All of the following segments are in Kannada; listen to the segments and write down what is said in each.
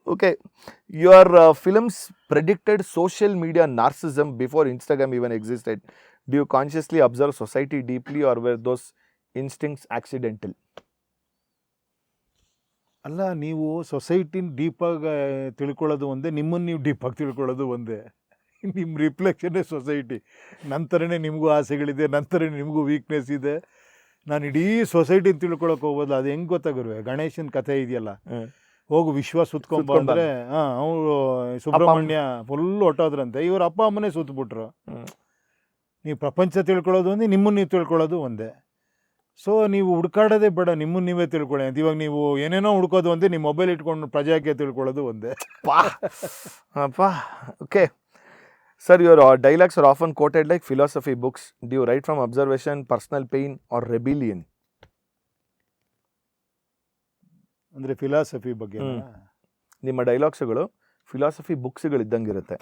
Okay, your films predicted social media narcissism before Instagram even existed. Do you consciously observe society deeply, or were those instincts accidental? ಅಲ್ಲ, ನೀವು ಸೊಸೈಟಿನ ಡೀಪಾಗಿ ತಿಳ್ಕೊಳ್ಳೋದು ಒಂದೇ, ನಿಮ್ಮನ್ನು ನೀವು ಡೀಪಾಗಿ ತಿಳ್ಕೊಳ್ಳೋದು ಒಂದೇ. ನಿಮ್ಮ ರಿಫ್ಲೆಕ್ಷನ್ನೇ ಸೊಸೈಟಿ. ನಂತರನೇ ನಿಮಗೂ ಆಸೆಗಳಿದೆ, ನಂತರನೇ ನಿಮಗೂ ವೀಕ್ನೆಸ್ ಇದೆ. ನಾನು ಇಡೀ ಸೊಸೈಟಿನ ತಿಳ್ಕೊಳಕ್ಕೆ ಹೋಗೋದು. ಅದು ಹೆಂಗೆ ಗೊತ್ತಾಗಿರುವೆ, ಗಣೇಶನ ಕಥೆ ಇದೆಯಲ್ಲ, ಹೋಗು ವಿಶ್ವ ಸುತ್ಕೊಂಬಂದ್ರೆ ಅವರು ಸುಬ್ರಹ್ಮಣ್ಯ ಫುಲ್ ಹೊಟ್ಟೋದ್ರಂತೆ, ಇವ್ರ ಅಪ್ಪ ಅಮ್ಮನೇ ಸುತ್ತಬಿಟ್ರು. ನೀವು ಪ್ರಪಂಚ ತಿಳ್ಕೊಳ್ಳೋದು ಒಂದೇ, ನಿಮ್ಮನ್ನು ನೀವು ತಿಳ್ಕೊಳ್ಳೋದು ಒಂದೇ. ಸೊ ನೀವು ಹುಡ್ಕಾಡೋದೇ ಬೇಡ, ನಿಮ್ಮನ್ನು ನೀವೇ ತಿಳ್ಕೊಳ್ಳಿ ಅಂತ. ಇವಾಗ ನೀವು ಏನೇನೋ ಹುಡ್ಕೋದು ಒಂದೇ, ನಿಮ್ಮ ಮೊಬೈಲ್ ಇಟ್ಕೊಂಡು ಪ್ರಜಾಕ್ಕೆ ತಿಳ್ಕೊಳ್ಳೋದು ಒಂದೇ. Okay. Sir, your dialogues are often quoted like philosophy books. Do you write from observation, personal pain, or rebellion? ಅಂದರೆ ಫಿಲಾಸಫಿ ಬಗ್ಗೆ ನಿಮ್ಮ ಡೈಲಾಗ್ಸ್ಗಳು ಫಿಲಾಸಫಿ ಬುಕ್ಸ್ಗಳಿದ್ದಂಗಿರುತ್ತೆ.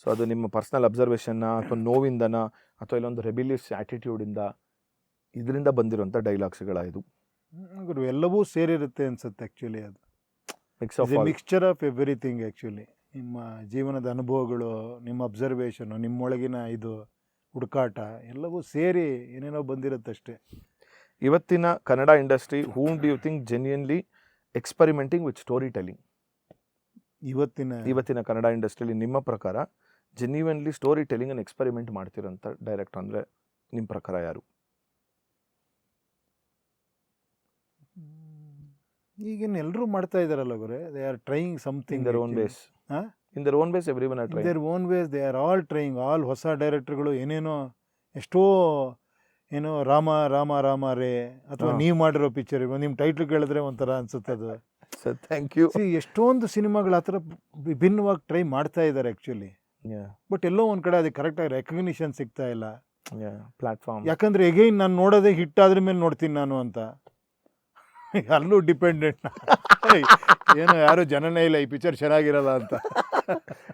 ಸೊ ಅದು ನಿಮ್ಮ ಪರ್ಸ್ನಲ್ ಅಬ್ಸರ್ವೇಷನ್ನ ಅಥವಾ ನೋವಿಂದನ ಅಥವಾ ಇಲ್ಲೊಂದು ರೆಬಿಲಿಯಸ್ ಆ್ಯಟಿಟ್ಯೂಡಿಂದ ಇದರಿಂದ ಬಂದಿರೋಂಥ ಡೈಲಾಗ್ಸ್ಗಳಾಯಿತು. ಎಲ್ಲವೂ ಸೇರಿರುತ್ತೆ ಅನ್ಸುತ್ತೆ ಆ್ಯಕ್ಚುಲಿ. ಅದು ಮಿಕ್ಸ್ಚರ್ ಆಫ್ ಎವ್ರಿಥಿಂಗ್ ಆ್ಯಕ್ಚುಲಿ. ನಿಮ್ಮ ಜೀವನದ ಅನುಭವಗಳು, ನಿಮ್ಮ ಅಬ್ಸರ್ವೇಷನು, ನಿಮ್ಮೊಳಗಿನ ಇದು ಹುಡುಕಾಟ ಎಲ್ಲವೂ ಸೇರಿ ಏನೇನೋ ಬಂದಿರುತ್ತಷ್ಟೇ. ಇವತ್ತಿನ Kannada industry, whom do you think genuinely experimenting with story telling? ಇವತ್ತಿನ ಕನ್ನಡ ಇಂಡಸ್ಟ್ರಿಯಲ್ಲಿ ನಿಮ್ಮ ಪ್ರಕಾರ ಜೆನ್ಯೂನ್ಲಿ ಸ್ಟೋರಿ ಟೆಲ್ಲಿಂಗನ್ನು ಎಕ್ಸ್ಪರಿಮೆಂಟ್ ಮಾಡ್ತಿರೋಂಥ ಡೈರೆಕ್ಟರ್ ಅಂದರೆ ನಿಮ್ಮ ಪ್ರಕಾರ ಯಾರು? ಈಗಿನ ಎಲ್ಲರೂ ಮಾಡ್ತಾ ಇದ್ದಾರಲ್ಲ ಗುರೇ. They are trying something their own ways. In their own ways, everyone are trying. their own ways, they are all trying. All ಹೊಸ ಡೈರೆಕ್ಟರ್ಗಳು ಏನೇನೋ ಎಷ್ಟೋ ಏನೋ ರಾಮ ರೇ ಅಥವಾ ನೀವು ಮಾಡಿರೋ ಪಿಕ್ಚರ್ ನಿಮ್ಮ ಟೈಟ್ಲ್ ಕೇಳಿದ್ರೆ ಒಂಥರ ಅನ್ಸುತ್ತೆ ಅದು. Sir thank you. ಎಷ್ಟೊಂದು ಸಿನಿಮಾಗಳು ಆ ಥರ ವಿಭಿನ್ನವಾಗಿ ಟ್ರೈ ಮಾಡ್ತಾ ಇದ್ದಾರೆ ಆ್ಯಕ್ಚುಲಿ. ಬಟ್ ಎಲ್ಲೋ ಒಂದು ಕಡೆ ಅದಕ್ಕೆ ಕರೆಕ್ಟಾಗಿ ರೆಕಗ್ನಿಷನ್ ಸಿಗ್ತಾ ಇಲ್ಲ ಪ್ಲಾಟ್ಫಾರ್ಮ್. ಯಾಕಂದರೆ ಎಗೈನ್ ನಾನು ನೋಡೋದೇ ಹಿಟ್ ಆದ್ರ ಮೇಲೆ ನೋಡ್ತೀನಿ ನಾನು ಅಂತ. ಅಲ್ಲೂ ಡಿಪೆಂಡೆಂಟ್. ಏನೋ ಯಾರು ಜನನೇ ಇಲ್ಲ, ಈ ಪಿಕ್ಚರ್ ಚೆನ್ನಾಗಿರಲ್ಲ ಅಂತ.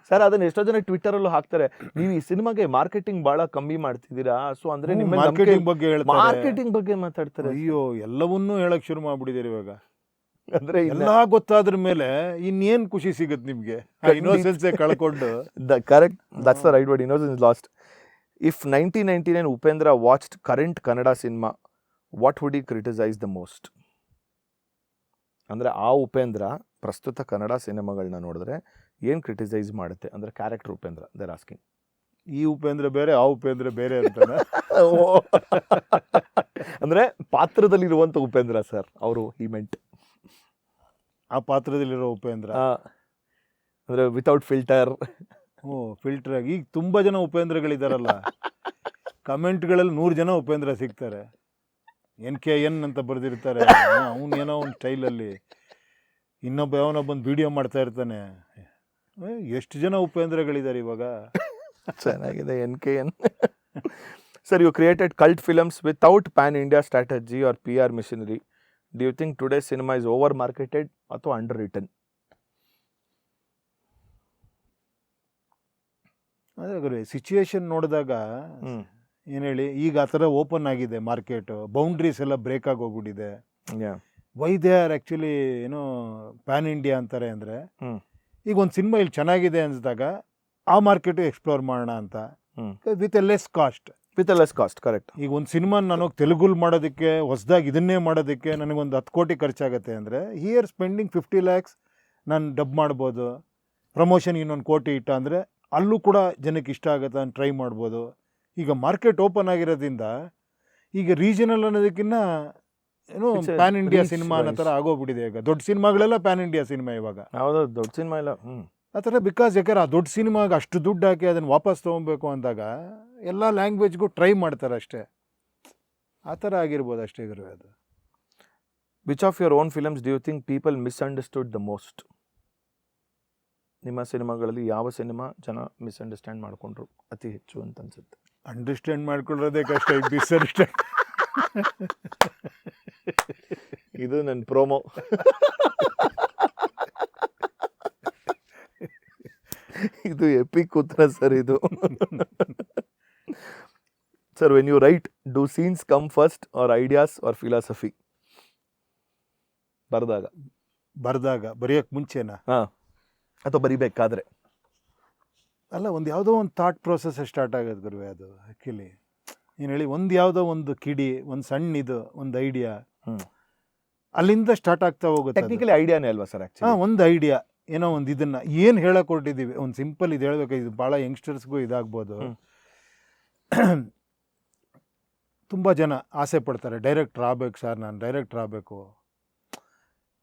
ಸರ್ ಅದನ್ನ ಎಷ್ಟೋ ಜನ ಟ್ವಿಟ್ಟರಲ್ಲೂ ಹಾಕ್ತಾರೆ, ನೀವು ಈ ಸಿನಿಮಾಗೆ ಮಾರ್ಕೆಟಿಂಗ್ ಬಹಳ ಕಮ್ಮಿ ಮಾಡ್ತಿದ್ದೀರಾ. ಸೊ ಅಂದ್ರೆ ನಿಮ್ಮ ಮಾರ್ಕೆಟಿಂಗ್ ಬಗ್ಗೆ ಮಾತಾಡ್ತಾರೆ. ಅಯ್ಯೋ, ಎಲ್ಲವನ್ನೂ ಹೇಳಕ್ ಶುರು ಮಾಡ್ಬಿಟ್ಟಿದ್ದೀರಿ ಇವಾಗ. ಅಂದ್ರೆ ಎಲ್ಲ ಗೊತ್ತಾದ್ರ ಮೇಲೆ ಇನ್ನೇನ್ ಖುಷಿ ಸಿಗುತ್ತೆ ನಿಮ್ಗೆ? ಇನ್ನೋಸೆನ್ಸ್ ಕಳ್ಕೊಂಡು. Correct, that's the right word, innocence is last. If 1999 Upendra watched current Kannada cinema, what would he criticise the most? ಅಂದರೆ ಆ ಉಪೇಂದ್ರ ಪ್ರಸ್ತುತ ಕನ್ನಡ ಸಿನಿಮಾಗಳನ್ನ ನೋಡಿದ್ರೆ ಏನು ಕ್ರಿಟಿಸೈಸ್ ಮಾಡುತ್ತೆ ಅಂದರೆ ಕ್ಯಾರೆಕ್ಟರ್ ಉಪೇಂದ್ರ ದೇರ್ ಆಸ್ಕಿಂಗ್. ಈ ಉಪೇಂದ್ರ ಬೇರೆ, ಆ ಉಪೇಂದ್ರ ಬೇರೆ ಅಂತ. ಅಂದರೆ ಪಾತ್ರದಲ್ಲಿರುವಂಥ ಉಪೇಂದ್ರ ಸರ್ ಅವರು ಹಿ ಮೆಂಟ್. ಆ ಪಾತ್ರದಲ್ಲಿರೋ ಉಪೇಂದ್ರ ಅಂದರೆ ವಿತೌಟ್ ಫಿಲ್ಟರ್. ಫಿಲ್ಟರ್ ಆಗಿ ಈಗ ತುಂಬ ಜನ ಉಪೇಂದ್ರಗಳಿದಾರಲ್ಲ. ಕಮೆಂಟ್ಗಳಲ್ಲಿ 100 ಜನ ಉಪೇಂದ್ರ ಸಿಗ್ತಾರೆ. NKN ಅಂತ ಬರೆದಿರ್ತಾರೆ. ಅವನೇನೋ ಒಂದು ಸ್ಟೈಲಲ್ಲಿ ಇನ್ನೊಬ್ಬ ಯಾವನೋ ಬಂದು ವಿಡಿಯೋ ಮಾಡ್ತಾ ಇರ್ತಾನೆ. ಎಷ್ಟು ಜನ ಉಪೇಂದ್ರಗಳಿದ್ದಾರೆ ಇವಾಗ. ಚೆನ್ನಾಗಿದೆ NKN. Sir, you created cult films without pan India strategy or PR machinery. Do you think today cinema is over marketed ಅಥವಾ ಅಂಡರ್ ರಿಟನ್? ಅದೇ ಸಿಚುವೇಶನ್ ನೋಡಿದಾಗ ಏನು ಹೇಳಿ, ಈಗ ಆ ಥರ ಓಪನ್ ಆಗಿದೆ ಮಾರ್ಕೆಟು, ಬೌಂಡ್ರೀಸ್ ಎಲ್ಲ ಬ್ರೇಕ್ ಆಗಿ ಹೋಗ್ಬಿಟ್ಟಿದೆ. ವೈ ದೇ ಆರ್ ಆ್ಯಕ್ಚುಲಿ ಏನೋ ಪ್ಯಾನ್ ಇಂಡಿಯಾ ಅಂತಾರೆ ಅಂದರೆ, ಈಗ ಒಂದು ಸಿನಿಮಾ ಇಲ್ಲಿ ಚೆನ್ನಾಗಿದೆ ಅನ್ಸಿದಾಗ ಆ ಮಾರ್ಕೆಟು ಎಕ್ಸ್ಪ್ಲೋರ್ ಮಾಡೋಣ ಅಂತ, with A less cost. Correct. ಈಗ ಒಂದು ಸಿನಿಮಾ ನಾನು ತೆಲುಗುಲ್ ಮಾಡೋದಕ್ಕೆ, ಹೊಸದಾಗಿ ಇದನ್ನೇ ಮಾಡೋದಕ್ಕೆ ನನಗೊಂದು 10 ಕೋಟಿ ಖರ್ಚಾಗುತ್ತೆ ಅಂದರೆ, ಹಿಯರ್ ಸ್ಪೆಂಡಿಂಗ್ 50 lakhs ನಾನು ಡಬ್ ಮಾಡ್ಬೋದು. ಪ್ರಮೋಷನ್ ಇನ್ನೊಂದು ಕೋಟಿ ಇಟ್ಟ ಅಂದರೆ ಅಲ್ಲೂ ಕೂಡ ಜನಕ್ಕೆ ಇಷ್ಟ ಆಗುತ್ತೆ ಅಂತ ಟ್ರೈ ಮಾಡ್ಬೋದು. ಈಗ ಮಾರ್ಕೆಟ್ ಓಪನ್ ಆಗಿರೋದ್ರಿಂದ ಈಗ ರೀಜನಲ್ ಅನ್ನೋದಕ್ಕಿಂತ ಏನೋ ಪ್ಯಾನ್ ಇಂಡಿಯಾ ಸಿನಿಮಾ ಅನ್ನೋ ಥರ ಆಗೋಗ್ಬಿಟ್ಟಿದೆ. ಈಗ ದೊಡ್ಡ ಸಿನಿಮಾಗಳೆಲ್ಲ ಪ್ಯಾನ್ ಇಂಡಿಯಾ ಸಿನಿಮಾ ಇವಾಗ. ಹೌದು, ದೊಡ್ಡ ಸಿನಿಮಾ ಇಲ್ಲ ಆ ಥರ. ಬಿಕಾಸ್ ಯಾಕಂದ್ರೆ ಆ ದೊಡ್ಡ ಸಿನಿಮಾಗೆ ಅಷ್ಟು ದುಡ್ಡು ಹಾಕಿ ಅದನ್ನು ವಾಪಸ್ ತೊಗೊಬೇಕು ಅಂದಾಗ ಎಲ್ಲ ಲ್ಯಾಂಗ್ವೇಜ್ಗೂ ಟ್ರೈ ಮಾಡ್ತಾರೆ ಅಷ್ಟೇ. ಆ ಥರ ಆಗಿರ್ಬೋದು ಅಷ್ಟೇ ಗುರು ಅದು. Which of your own films do you think people misunderstood the most? ನಿಮ್ಮ ಸಿನಿಮಾಗಳಲ್ಲಿ ಯಾವ ಸಿನಿಮಾ ಜನ ಮಿಸ್ಅಂಡರ್ಸ್ಟ್ಯಾಂಡ್ ಮಾಡಿಕೊಂಡ್ರು ಅತಿ ಹೆಚ್ಚು ಅಂತ ಅನ್ಸುತ್ತೆ? ಅಂಡರ್ಸ್ಟ್ಯಾಂಡ್ ಮಾಡ್ಕೊಳ್ಳೋದೇ ಕಷ್ಟ, ಮಿಸ್ಅಂಡರ್ಸ್ಟ್ಯಾಂಡ್. ಇದು ನನ್ನ ಪ್ರೋಮೋ. ಇದು ಎಪಿಕ್ ಉತ್ತರ ಸರ್ ಇದು. Sir, when you write, do scenes come first or ideas or philosophy? ಬರೆದಾಗ ಬರೆಯೋಕ್ಕೆ ಮುಂಚೆನಾ? ಅಥವಾ ಬರಿಬೇಕಾದ್ರೆ? ಅಲ್ಲ, ಒಂದು ಯಾವುದೋ ಒಂದು ಥಾಟ್ ಪ್ರೊಸೆಸ್ ಸ್ಟಾರ್ಟ್ ಆಗೋದು ಗುರುವೆ. ಅದು ಆ್ಯಕ್ಚುಲಿ ಏನು ಹೇಳಿ, ಒಂದು ಯಾವುದೋ ಒಂದು ಕಿಡಿ, ಒಂದು ಸಣ್ಣ ಇದು, ಒಂದು ಐಡಿಯಾ, ಅಲ್ಲಿಂದ ಸ್ಟಾರ್ಟ್ ಆಗ್ತಾ ಹೋಗುತ್ತೆ. ಟೆಕ್ನಿಕಲಿ ಐಡಿಯಾನೇ ಅಲ್ವಾ ಸರ್ ಆ್ಯಕ್ಚುಲಿ? ಒಂದು ಐಡಿಯಾ, ಏನೋ ಒಂದು ಇದನ್ನು ಏನು ಹೇಳಕ್ಕೆ ಹೊರಟಿದ್ದೀವಿ, ಒಂದು ಸಿಂಪಲ್ ಇದು ಹೇಳಬೇಕು. ಇದು ಭಾಳ ಯಂಗ್ಸ್ಟರ್ಸ್ಗೂ ಇದಾಗ್ಬೋದು. ತುಂಬ ಜನ ಆಸೆ ಪಡ್ತಾರೆ, ಡೈರೆಕ್ಟ್ರ್ ಆಗಬೇಕು ಸರ್, ನಾನು ಡೈರೆಕ್ಟ್ರ್ ಆಗಬೇಕು.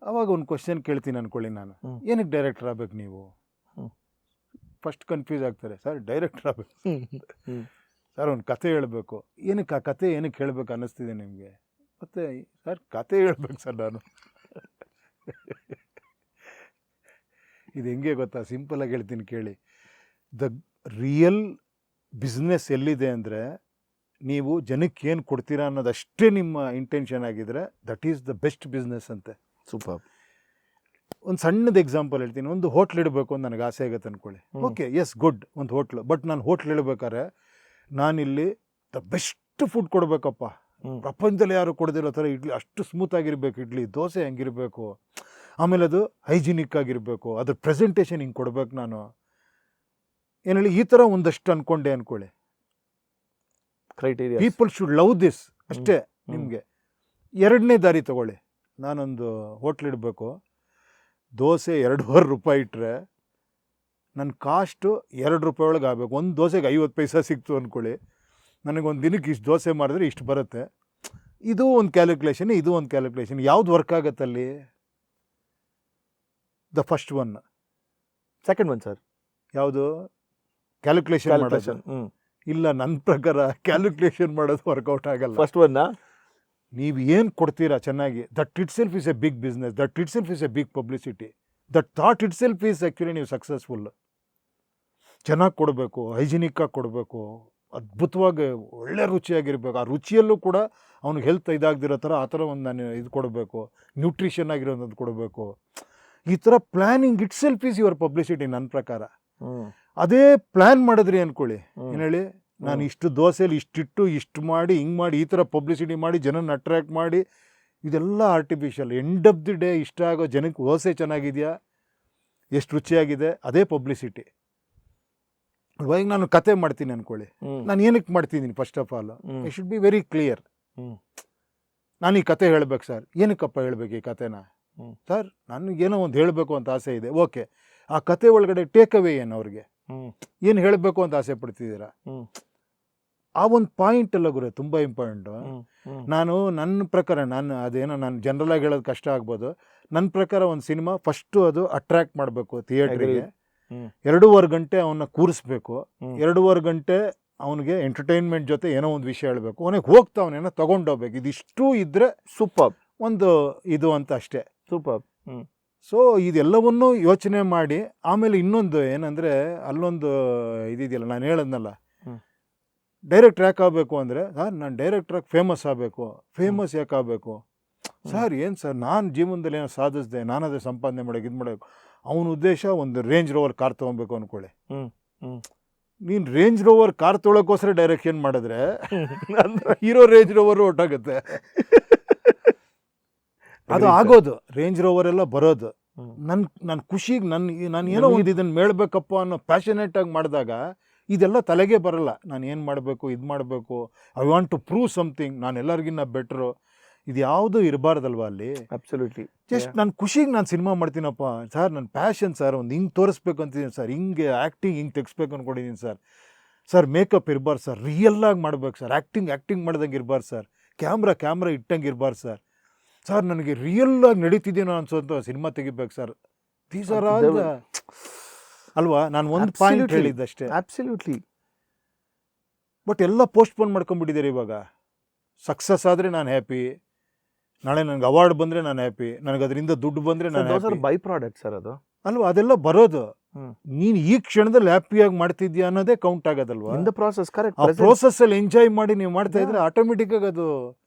ಅವಾಗ ಒಂದು ಕ್ವಶನ್ ಕೇಳ್ತೀನಿ ಅಂದ್ಕೊಳ್ಳಿ ನಾನು, ಏನಕ್ಕೆ ಡೈರೆಕ್ಟ್ರ್ ಆಗಬೇಕು ನೀವು? ಫಸ್ಟ್ ಕನ್ಫ್ಯೂಸ್ ಆಗ್ತಾರೆ. ಸರ್ ಡೈರೆಕ್ಟ್ರ್ ಆಗಬೇಕು, ಸರ್ ಒಂದು ಕತೆ ಹೇಳಬೇಕು. ಏನಕ್ಕೆ ಆ ಕತೆ ಏನಕ್ಕೆ ಹೇಳಬೇಕು ಅನ್ನಿಸ್ತಿದೆ ನಿಮಗೆ? ಮತ್ತು ಸರ್ ಕತೆ ಹೇಳ್ಬೇಕು ಸರ್ ನಾನು. ಇದು ಹೆಂಗೆ ಗೊತ್ತಾ, ಸಿಂಪಲಾಗಿ ಹೇಳ್ತೀನಿ ಕೇಳಿ. ದ ರಿಯಲ್ ಬಿಸ್ನೆಸ್ ಎಲ್ಲಿದೆ ಅಂದರೆ, ನೀವು ಜನಕ್ಕೆ ಏನು ಕೊಡ್ತೀರಾ ಅನ್ನೋದಷ್ಟೇ ನಿಮ್ಮ ಇಂಟೆನ್ಷನ್ ಆಗಿದ್ರೆ, that is the best business ಅಂತೆ. ಸೂಪರ್. ಒಂದು ಸಣ್ಣದು ಎಕ್ಸಾಂಪಲ್ ಹೇಳ್ತೀನಿ. ಒಂದು ಹೋಟ್ಲ್ ಇಡಬೇಕು ಅಂತ ನನಗೆ ಆಸೆ ಆಗುತ್ತೆ ಅಂದ್ಕೊಳ್ಳಿ. ಓಕೆ, ಎಸ್, ಗುಡ್, ಒಂದು ಹೋಟ್ಲು. ಬಟ್ ನಾನು ಹೋಟ್ಲ್ ಇಡಬೇಕಾದ್ರೆ ನಾನಿಲ್ಲಿ ದ ಬೆಸ್ಟ್ ಫುಡ್ ಕೊಡಬೇಕಪ್ಪ, ಪ್ರಪಂಚದಲ್ಲಿ ಯಾರು ಕೊಡದಿರೋ ಥರ ಇಡ್ಲಿ ಅಷ್ಟು ಸ್ಮೂತಾಗಿರ್ಬೇಕು, ಇಡ್ಲಿ ದೋಸೆ ಹೆಂಗಿರಬೇಕು, ಆಮೇಲೆ ಅದು ಹೈಜಿನಿಕ್ ಆಗಿರಬೇಕು, ಅದ್ರ ಪ್ರೆಸೆಂಟೇಷನ್ ಹಿಂಗೆ ಕೊಡ್ಬೇಕು ನಾನು. ಏನು ಹೇಳಿ, ಈ ಥರ ಒಂದಷ್ಟು ಅಂದ್ಕೊಂಡೆ ಅಂದ್ಕೊಳ್ಳಿ. Criteria, people should love this ಅಷ್ಟೇ. ನಿಮಗೆ ಎರಡನೇ ದಾರಿ ತಗೊಳ್ಳಿ. ನಾನೊಂದು ಹೋಟ್ಲ್ ಇಡಬೇಕು, ದೋಸೆ 2.5 ರೂಪಾಯಿ ಇಟ್ಟರೆ ನನ್ನ ಕಾಸ್ಟು 2 ರೂಪಾಯಿ ಒಳಗೆ ಆಗಬೇಕು. ಒಂದು ದೋಸೆಗೆ 50 ಪೈಸೆ ಸಿಕ್ತು ಅಂದ್ಕೊಳ್ಳಿ, ನನಗೊಂದು ದಿನಕ್ಕೆ ಇಷ್ಟು ದೋಸೆ ಮಾಡಿದ್ರೆ ಇಷ್ಟು ಬರುತ್ತೆ. ಇದು ಒಂದು ಕ್ಯಾಲ್ಕುಲೇಷನ್, ಇದು ಒಂದು ಕ್ಯಾಲ್ಕುಲೇಷನ್. ಯಾವ್ದು ವರ್ಕ್ ಆಗುತ್ತಲ್ಲಿ? The first one. Second one sir ಯಾವುದು? ಕ್ಯಾಲ್ಕುಲೇಷನ್ ಮಾಡೋದು. ಇಲ್ಲ, ನನ್ನ ಪ್ರಕಾರ ಕ್ಯಾಲ್ಕುಲೇಷನ್ ಮಾಡೋದು ವರ್ಕೌಟ್ ಆಗಲ್ಲ. First one. ನೀವು ಏನು ಕೊಡ್ತೀರಾ ಚೆನ್ನಾಗಿ, that itself is a big business, that itself is a big publicity, that thought itself is actually ನೀವು ಸಕ್ಸಸ್ಫುಲ್. ಚೆನ್ನಾಗಿ ಕೊಡಬೇಕು, ಹೈಜಿನಿಕ್ಕಾಗಿ ಕೊಡಬೇಕು, ಅದ್ಭುತವಾಗಿ ಒಳ್ಳೆ ರುಚಿಯಾಗಿರಬೇಕು. ಆ ರುಚಿಯಲ್ಲೂ ಕೂಡ ಅವ್ನಿಗೆ ಹೆಲ್ತ್ ಇದಾಗದಿರೋ ಥರ ಆ ಥರ ಒಂದು ನಾನು ಇದು ಕೊಡಬೇಕು, ನ್ಯೂಟ್ರಿಷನ್ ಆಗಿರೋದು ಕೊಡಬೇಕು. ಈ ಥರ planning it self is your publicity ನನ್ನ ಪ್ರಕಾರ. ಅದೇ ಪ್ಲ್ಯಾನ್ ಮಾಡಿದ್ರಿ ಅಂದ್ಕೊಳ್ಳಿ, ಏನು ಹೇಳಿ, ನಾನು ಇಷ್ಟು ದೋಸೆಯಲ್ಲಿ ಇಷ್ಟಿಟ್ಟು ಇಷ್ಟು ಮಾಡಿ ಹಿಂಗೆ ಮಾಡಿ ಈ ಥರ ಪಬ್ಲಿಸಿಟಿ ಮಾಡಿ ಜನನ ಅಟ್ರ್ಯಾಕ್ಟ್ ಮಾಡಿ, ಇದೆಲ್ಲ artificial. End of the day ಇಷ್ಟ ಆಗೋ ಜನಕ್ಕೆ ದೋಸೆ ಚೆನ್ನಾಗಿದೆಯಾ, ಎಷ್ಟು ರುಚಿಯಾಗಿದೆ, ಅದೇ ಪಬ್ಲಿಸಿಟಿ ಅಲ್ವಾ? ಈಗ ನಾನು ಕತೆ ಮಾಡ್ತೀನಿ ಅಂದ್ಕೊಳ್ಳಿ, ನಾನು ಏನಕ್ಕೆ ಮಾಡ್ತಿದ್ದೀನಿ? First of all I should be very clear. ನಾನು ಈ ಕತೆ ಹೇಳ್ಬೇಕು ಸರ್. ಏನಕ್ಕಪ್ಪ ಹೇಳ್ಬೇಕು ಈ ಕತೆನ? ಸರ್ ನನಗೇನೋ ಒಂದು ಹೇಳಬೇಕು ಅಂತ ಆಸೆ ಇದೆ. ಓಕೆ, ಆ ಕತೆ ಒಳಗಡೆ ಟೇಕ್ ಅವೇ ಏನು? ಅವ್ರಿಗೆ ಏನು ಹೇಳಬೇಕು ಅಂತ ಆಸೆ ಪಡ್ತಿದ್ದೀರಾ? ಆ ಒಂದು ಪಾಯಿಂಟ್ ಎಲ್ಲ ಗುರು ತುಂಬ ಇಂಪಾರ್ಟೆಂಟು. ನಾನು ನನ್ನ ಪ್ರಕಾರ, ಅದೇನೋ ನಾನು ಜನರಲಾಗಿ ಹೇಳೋದು ಕಷ್ಟ ಆಗ್ಬೋದು. ನನ್ನ ಪ್ರಕಾರ ಒಂದು ಸಿನಿಮಾ ಫಸ್ಟು ಅದು ಅಟ್ರ್ಯಾಕ್ಟ್ ಮಾಡಬೇಕು ಥಿಯೇಟ್ರಿಗೆ. 2.5 ಗಂಟೆ ಅವನ್ನ ಕೂರಿಸ್ಬೇಕು. 2.5 ಗಂಟೆ ಅವನಿಗೆ ಎಂಟರ್ಟೈನ್ಮೆಂಟ್ ಜೊತೆ ಏನೋ ಒಂದು ವಿಷಯ ಹೇಳಬೇಕು. ಅವನಿಗೆ ಹೋಗ್ತಾವನೇನೋ ತೊಗೊಂಡೋಗ್ಬೇಕು. ಇದಿಷ್ಟು ಇದ್ದರೆ ಸೂಪರ್ ಒಂದು ಇದು ಅಂತ ಅಷ್ಟೇ. ಸೂಪರ್. ಸೊ ಇದೆಲ್ಲವನ್ನೂ ಯೋಚನೆ ಮಾಡಿ ಆಮೇಲೆ ಇನ್ನೊಂದು ಏನಂದರೆ, ಅಲ್ಲೊಂದು ಇದಿದೆಯಲ್ಲ, ನಾನು ಹೇಳದ್ನಲ್ಲ, ಡೈರೆಕ್ಟ್ರ್ ಯಾಕೆ ಆಗಬೇಕು ಅಂದರೆ, ಸರ್ ನಾನು ಡೈರೆಕ್ಟ್ರಾಗಿ ಫೇಮಸ್ ಆಗಬೇಕು. ಫೇಮಸ್ ಯಾಕೆ ಆಗಬೇಕು ಸರ್? ಏನು ಸರ್, ನಾನು ಜೀವನದಲ್ಲಿ ಏನೋ ಸಾಧಿಸಿದೆ, ನಾನು ಅದೇ ಸಂಪಾದನೆ ಮಾಡೋಕೆ ಇದು ಮಾಡಬೇಕು. ಅವನ ಉದ್ದೇಶ ಒಂದು ರೇಂಜ್ ರೋವರ್ ಕಾರ್ ತೊಗೊಬೇಕು ಅಂದ್ಕೊಳ್ಳಿ. ನೀನು ರೇಂಜ್ ರೋವರ್ ಕಾರ್ ತೊಗೊಳಕ್ಕೋಸ್ಕರ ಡೈರೆಕ್ಷನ್ ಮಾಡಿದ್ರೆ ಹೀರೋ ರೇಂಜ್ ರೋವರ್ ಹೊರ್ಟಾಗುತ್ತೆ. ಅದು ಆಗೋದು, ರೇಂಜ್ ರೋವರ್ ಎಲ್ಲ ಬರೋದು ನನ್ನ ಖುಷಿಗೆ, ನಾನು ಏನೋ ಒಂದು ಇದನ್ನು ಮೇಳ್ಬೇಕಪ್ಪ ಅನ್ನೋ ಪ್ಯಾಷನೇಟ್ ಆಗಿ ಮಾಡಿದಾಗ ಇದೆಲ್ಲ ತಲೆಗೆ ಬರಲ್ಲ. ನಾನು ಏನು ಮಾಡಬೇಕು, ಇದು ಮಾಡಬೇಕು, I want to prove something, ನಾನು ಎಲ್ಲರಿಗಿನ್ನ ಬೆಟ್ರು, ಇದು ಯಾವುದೂ ಇರಬಾರ್ದಲ್ವ ಅಲ್ಲಿ. ಅಬ್ಸಲ್ಯೂಟ್ಲಿ. ಜಸ್ಟ್ ನನ್ನ ಖುಷಿಗೆ ನಾನು ಸಿನಿಮಾ ಮಾಡ್ತೀನಪ್ಪ ಸರ್, ನನ್ನ ಪ್ಯಾಷನ್ ಸರ್, ಒಂದು ಹಿಂಗೆ ತೋರಿಸ್ಬೇಕು ಅಂತಿದ್ದೀನಿ ಸರ್, ಹಿಂಗೆ ಆ್ಯಕ್ಟಿಂಗ್ ಹಿಂಗೆ ತೆಗಿಸ್ಬೇಕು ಅಂದ್ಕೊಂಡಿದ್ದೀನಿ ಸರ್. ಸರ್ ಮೇಕಪ್ ಇರಬಾರ್ದು ಸರ್, ರಿಯಲ್ಲಾಗಿ ಮಾಡ್ಬೇಕು ಸರ್, ಆ್ಯಕ್ಟಿಂಗ್ ಮಾಡ್ದಂಗೆ ಇರಬಾರ್ದು ಸರ್, ಕ್ಯಾಮ್ರಾ ಇಟ್ಟಂಗೆ ಇರಬಾರ್ದು ಸರ್. ಸರ್ ನನಗೆ ರಿಯಲ್ಲಾಗಿ ನಡೀತಿದ್ದೀನೋ ಅನ್ಸೋಂಥ ಸಿನಿಮಾ ತೆಗಿಬೇಕು ಸರ್. ದೀಸ್ ಆರ್ ಆಲ್ ಅಲ್ವಾ? ನಾನು ಒಂದು ಪಾಯಿಂಟ್ ಹೇಳಿದ್ದಷ್ಟೇ. ಅಬ್ಸಲ್ಯೂಟ್ಲಿ. ಬಟ್ ಎಲ್ಲ ಪೋಸ್ಟ್ಪೋನ್ ಮಾಡ್ಕೊಂಡ್ಬಿಟ್ಟಿದ್ದಾರೆ ಇವಾಗ. ಸಕ್ಸಸ್ ಆದರೆ ನಾನು ಹ್ಯಾಪಿ, ನಾಳೆ ನನಗೆ ಅವಾರ್ಡ್ ಬಂದರೆ ನಾನು ಹ್ಯಾಪಿ, ನನಗೆ ಅದರಿಂದ ದುಡ್ಡು ಬಂದರೆ ನಾನು ಹ್ಯಾಪಿ. ಬೈ ಪ್ರಾಡಕ್ಟ್ ಸರ್ ಅದು ಅಲ್ವಾ? ಅದೆಲ್ಲ ಬರೋದು. ನೀನು ಈ ಕ್ಷಣದಲ್ಲಿ ಹ್ಯಾಪಿಯಾಗಿ ಮಾಡ್ತಿದ್ಯಾ ಅನ್ನೋದೇ ಕೌಂಟ್ ಆಗೋದಲ್ವಾ? In the process. ಕರೆಕ್ಟ್. ಆ ಪ್ರೋಸೆಸ್ಸಲ್ಲಿ ಎಂಜಾಯ್ ಮಾಡಿ ನೀವು ಮಾಡ್ತಾ ಇದ್ರೆ ಆಟೋಮೆಟಿಕ್ಕಾಗಿ ಅದು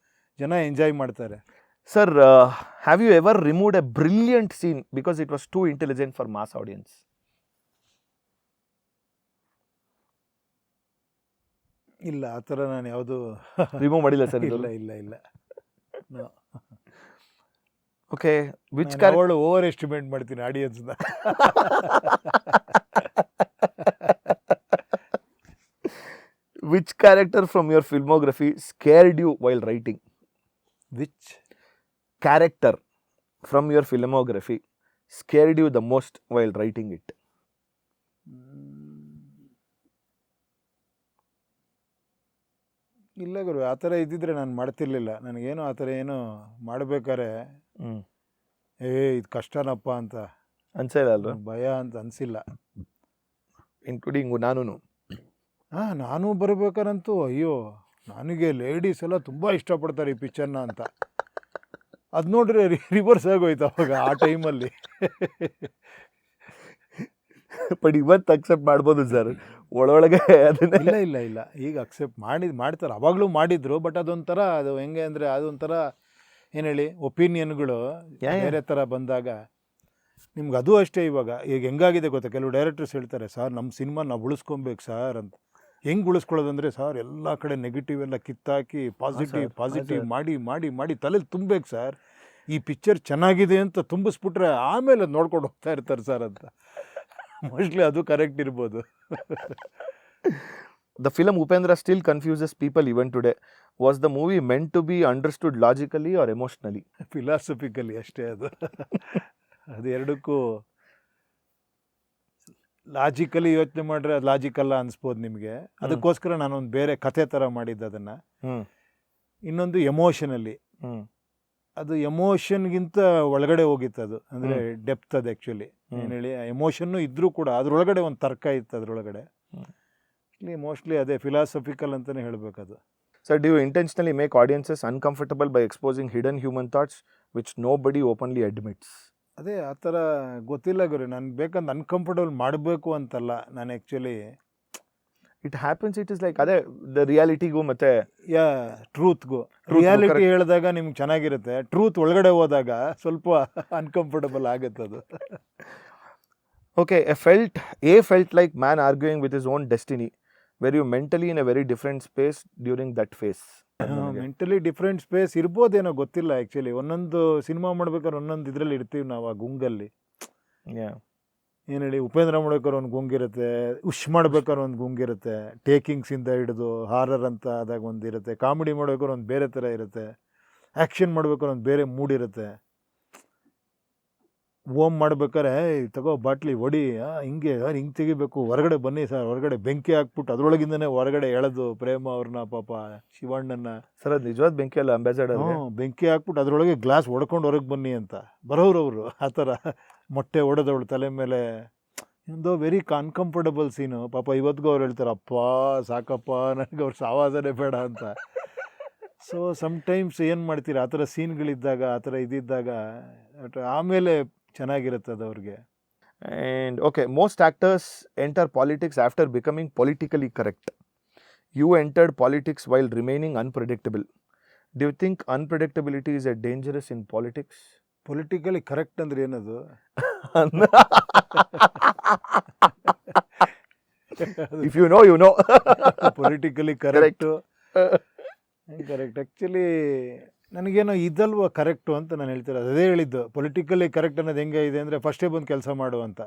ಜನ ಎಂಜಾಯ್ ಮಾಡ್ತಾರೆ. Sir, have you ever removed a brilliant scene because it was too intelligent for mass audience? ಇಲ್ಲ, ಆ ಥರ ನಾನು ಯಾವುದು ರಿಮೂವ್ ಮಾಡಿಲ್ಲ ಸರ್. ಇಲ್ಲ. ಓಕೆ ವಿಚ್ ಅವಳು ಓವರ್ ಎಸ್ಟಿಮೇಟ್ ಮಾಡ್ತೀನಿ ಆಡಿಯನ್ಸ್ನ. Which character from your filmography scared you while writing? Which character from your filmography scared you the most while writing it? ಇಲ್ಲ ಗುರು, ಆ ಥರ ಇದ್ದಿದ್ರೆ ನಾನು ಮಾಡ್ತಿರ್ಲಿಲ್ಲ. ನನಗೇನು ಆ ಥರ ಏನು ಮಾಡ್ಬೇಕಾರೆ ಇದು ಕಷ್ಟನಪ್ಪ ಅಂತ ಅನ್ಸಲ್ಲ ಅಲ್ವಾ? ಭಯ ಅಂತ ಅನಿಸಿಲ್ಲ. ಇನ್ಕ್ಲೂಡಿಂಗ್ ನಾನು. ನಾನು ಬರ್ಬೇಕಾರಂತೂ ಅಯ್ಯೋ, ನನಗೆ ಲೇಡೀಸ್ ಎಲ್ಲ ತುಂಬ ಇಷ್ಟಪಡ್ತಾರೆ ಈ ಪಿಕ್ಚರ್ನ ಅಂತ. ಅದು ನೋಡ್ರೆ ರಿವರ್ಸ್ ಆಗೋಯ್ತು ಅವಾಗ ಆ ಟೈಮಲ್ಲಿ. ಬಟ್ ಇವತ್ತು ಅಕ್ಸೆಪ್ಟ್ ಮಾಡ್ಬೋದು ಸರ್, ಒಳೊಳಗೆ ಅದನ್ನೇ. ಇಲ್ಲ ಇಲ್ಲ ಇಲ್ಲ, ಈಗ ಅಕ್ಸೆಪ್ಟ್ ಮಾಡ್ತಾರೆ, ಅವಾಗಲೂ ಮಾಡಿದ್ರು. ಬಟ್ ಅದೊಂಥರ, ಅದು ಹೆಂಗೆ ಅಂದರೆ ಅದೊಂಥರ ಏನು ಹೇಳಿ, ಒಪಿನಿಯನ್ಗಳು ಬೇರೆ ಥರ ಬಂದಾಗ ನಿಮ್ಗೆ ಅದು ಅಷ್ಟೇ. ಇವಾಗ ಈಗ ಹೆಂಗಾಗಿದೆ ಗೊತ್ತಾ, ಕೆಲವು ಡೈರೆಕ್ಟರ್ಸ್ ಹೇಳ್ತಾರೆ, ಸರ್ ನಮ್ಮ ಸಿನಿಮಾ ನಾವು ಉಳಿಸ್ಕೊಬೇಕು ಸರ್ ಅಂತ. ಹೆಂಗೆ ಉಳಿಸ್ಕೊಳ್ಳೋದಂದರೆ ಸರ್ ಎಲ್ಲ ಕಡೆ ನೆಗೆಟಿವ್ ಎಲ್ಲ ಕಿತ್ತಾಕಿ ಪಾಸಿಟಿವ್ ಮಾಡಿ ಮಾಡಿ ಮಾಡಿ ತಲೆಯಲ್ಲಿ ತುಂಬಬೇಕು ಸರ್. ಈ ಪಿಕ್ಚರ್ ಚೆನ್ನಾಗಿದೆ ಅಂತ ತುಂಬಿಸ್ಬಿಟ್ರೆ ಆಮೇಲೆ ಅದು ನೋಡ್ಕೊಂಡು ಹೋಗ್ತಾ ಇರ್ತಾರೆ ಸರ್ ಅಂತ. ಮೋಸ್ಟ್ಲಿ ಅದು ಕರೆಕ್ಟ್ ಇರ್ಬೋದು. The film Upendra still confuses people even today. Was the movie meant to be understood logically or emotionally? ಫಿಲಾಸಫಿಕಲಿ ಅಷ್ಟೇ ಅದು. ಅದು ಎರಡಕ್ಕೂ ಲಾಜಿಕಲಿ ಯೋಚನೆ ಮಾಡಿದ್ರೆ ಅದು ಲಾಜಿಕಲ್ಲ ಅನಿಸ್ಬೋದು ನಿಮಗೆ. ಅದಕ್ಕೋಸ್ಕರ ನಾನೊಂದು ಬೇರೆ ಕಥೆ ಥರ ಮಾಡಿದ್ದು ಅದನ್ನು. ಇನ್ನೊಂದು ಎಮೋಷನಲ್ಲಿ, ಅದು ಎಮೋಷನ್ಗಿಂತ ಒಳಗಡೆ ಹೋಗಿತ್ತು ಅದು. ಅಂದರೆ ಡೆಪ್ತ್ ಅದು ಆ್ಯಕ್ಚುಲಿ. ಏನು ಹೇಳಿ, ಎಮೋಷನ್ನು ಇದ್ದರೂ ಕೂಡ ಅದರೊಳಗಡೆ ಒಂದು ತರ್ಕ ಇತ್ತು ಅದರೊಳಗಡೆ. ಮೋಸ್ಟ್ಲಿ ಅದೇ ಫಿಲಾಸಫಿಕಲ್ ಅಂತಲೇ ಹೇಳಬೇಕದು. Sir, do you intentionally make audiences uncomfortable by exposing hidden human thoughts which nobody openly admits? ಅದೇ ಆ ಥರ ಗೊತ್ತಿಲ್ಲ ಗುರು, ನಾನು ಬೇಕಂತ ಅನ್ಕಂಫರ್ಟಬಲ್ ಮಾಡಬೇಕು ಅಂತಲ್ಲ. ನಾನು actually It happens, it is like ಅದೇ ದ ರಿಯಾಲಿಟಿಗೂ ಮತ್ತೆ ಟ್ರೂತ್ಗೂ. ರಿಯಾಲಿಟಿ ಹೇಳಿದಾಗ ನಿಮ್ಗೆ ಚೆನ್ನಾಗಿರುತ್ತೆ, ಟ್ರೂತ್ ಒಳಗಡೆ ಹೋದಾಗ ಸ್ವಲ್ಪ ಅನ್ಕಂಫರ್ಟಬಲ್ ಆಗುತ್ತೆ ಅದು. Okay, A felt like man arguing with his own destiny. Were you mentally in a very different space during that phase? Mentally different space ಇರ್ಬೋದೇನೋ, ಗೊತ್ತಿಲ್ಲ ಆ್ಯಕ್ಚುಲಿ. ಒಂದೊಂದು ಸಿನಿಮಾ ಮಾಡ್ಬೇಕಾದ್ರೆ ಒಂದೊಂದು ಇದರಲ್ಲಿ ಇರ್ತೀವಿ ನಾವು ಆ ಗುಂಗಲ್ಲಿ. ಏನು ಹೇಳಿ, ಉಪೇಂದ್ರ ಮಾಡ್ಬೇಕಾದ್ರೆ ಒಂದು ಗುಂಗಿರುತ್ತೆ, ಉಶ್ ಮಾಡ್ಬೇಕಾದ್ರೆ ಒಂದು ಗುಂಗಿರುತ್ತೆ, ಟೇಕಿಂಗ್ಸಿಂದ ಹಿಡಿದು ಹಾರರ್ ಅಂತ ಆದಾಗ ಒಂದು ಇರುತ್ತೆ, ಕಾಮಿಡಿ ಮಾಡ್ಬೇಕಾದ್ರೆ ಒಂದು ಬೇರೆ ಥರ ಇರುತ್ತೆ, ಆ್ಯಕ್ಷನ್ ಮಾಡ್ಬೇಕಾದ್ರೆ ಒಂದು ಬೇರೆ ಮೂಡ್ ಇರುತ್ತೆ. ಓಮ್ ಮಾಡ್ಬೇಕಾರೆ ತಗೋ ಬಾಟ್ಲಿ ಹೊಡಿ, ಹಿಂಗೆ ಹಿಂಗೆ ತೆಗಿಬೇಕು, ಹೊರಗಡೆ ಬನ್ನಿ ಸರ್, ಹೊರಗಡೆ ಬೆಂಕಿ ಹಾಕ್ಬಿಟ್ಟು ಅದರೊಳಗಿಂದನೇ ಹೊರಗಡೆ ಎಳೆದು ಪ್ರೇಮ ಅವ್ರನ್ನ, ಪಾಪ ಶಿವಣ್ಣನ ಸರ್, ಅದು ನಿಜವಾದ ಬೆಂಕಿ ಅಲ್ಲ ಅಂಬಾಸಡರ್. ಬೆಂಕಿ ಹಾಕ್ಬಿಟ್ಟು ಅದರೊಳಗೆ ಗ್ಲಾಸ್ ಹೊಡ್ಕೊಂಡು ಹೊರಗೆ ಬನ್ನಿ ಅಂತ ಬರೋರು ಅವರು. ಆ ಥರ ಮೊಟ್ಟೆ ಹೊಡೆದವಳು ತಲೆ ಮೇಲೆ. ಒಂದು ವೆರಿ ಅನ್ಕಂಫರ್ಟಬಲ್ ಸೀನು. ಪಾಪ ಇವತ್ತಿಗೂ ಅವ್ರು ಹೇಳ್ತಾರೆ, ಅಪ್ಪ ಸಾಕಪ್ಪ ನನಗೆ ಅವ್ರ ಸಾವಾಸನೆ ಬೇಡ ಅಂತ. ಸೊ ಸಮ್ಟೈಮ್ಸ್ ಏನು ಮಾಡ್ತೀರಾ, ಆ ಥರ ಸೀನ್ಗಳಿದ್ದಾಗ, ಆ ಥರ ಇದ್ದಿದ್ದಾಗ ಆಮೇಲೆ ಚೆನ್ನಾಗಿರುತ್ತೆ ಅದು ಅವ್ರಿಗೆ. And okay, most actors enter politics after becoming politically correct. You entered politics while remaining unpredictable. Do you think unpredictability is a dangerous in politics? Politically correct ಅಂದ್ರೆ ಏನದು? If you know, you know. Politically correct correct. Actually ನನಗೇನೋ ಇದಲ್ವ ಕರೆಕ್ಟು ಅಂತ ನಾನು ಹೇಳ್ತಿರೋದು. ಅದೇ ಹೇಳಿದ್ದು, ಪೊಲಿಟಿಕಲಿ ಕರೆಕ್ಟ್ ಅನ್ನೋದು ಹೆಂಗೆ ಇದೆ ಅಂದರೆ ಫಸ್ಟೇ ಬಂದು ಕೆಲಸ ಮಾಡು ಅಂತ.